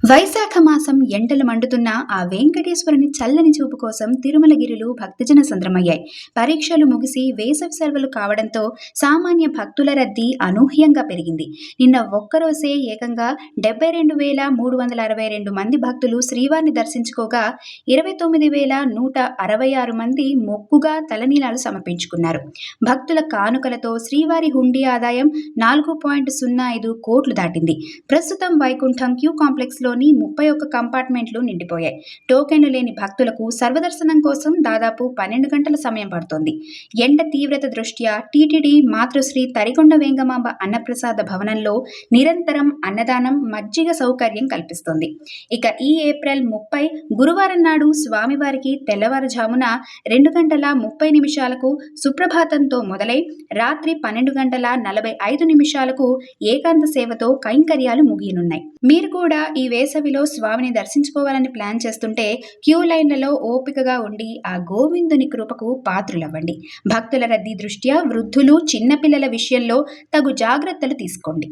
వైశాఖ మాసం ఎండలు మండుతున్న ఆ వెంకటేశ్వరుని చల్లని చూపు కోసం తిరుమలగిరిలు భక్తజన సంద్రమయ్యాయి. పరీక్షలు ముగిసి వేసవి సెలవులు కావడంతో సామాన్య భక్తుల రద్దీ అనూహ్యంగా పెరిగింది. నిన్న ఒక్కరోజే ఏకంగా 72,362 మంది భక్తులు శ్రీవారిని దర్శించుకోగా 29,166 మంది మొక్కుగా తలనీలాలు సమర్పించుకున్నారు. భక్తుల కానుకలతో శ్రీవారి హుండీ ఆదాయం 4.05 కోట్లు దాటింది. ప్రస్తుతం వైకుంఠం క్యూ కాంప్లెక్స్ లోని 31 కంపార్ట్మెంట్లు నిండిపోయాయి. టోకెన్లు లేని భక్తులకు సర్వదర్శనం కోసం దాదాపు 12 గంటల సమయం పడుతోంది. ఎండ తీవ్రత దృష్ట్యా టీటీడీ మాతృశ్రీ తరికొండ వేంగమాంబ అన్నప్రసాద భవనంలో నిరంతరం అన్నదానం, మజ్జిగ సౌకర్యం కల్పిస్తోంది. ఇక ఈ ఏప్రిల్ 30 గురువారం నాడు స్వామివారికి తెల్లవారుజామున 2:30 సుప్రభాతంతో మొదలై రాత్రి 12:45 ఏకాంత సేవతో కైంకర్యాలు ముగియనున్నాయి. మీరు కూడా ఈ వేసవిలో స్వామిని దర్శించుకోవాలని ప్లాన్ చేస్తుంటే క్యూ లైన్లలో ఓపికగా ఉండి ఆ గోవిందుని కృపకు పాత్రులవ్వండి. భక్తుల రద్దీ దృష్ట్యా వృద్ధులు, చిన్నపిల్లల విషయంలో తగు జాగ్రత్తలు తీసుకోండి.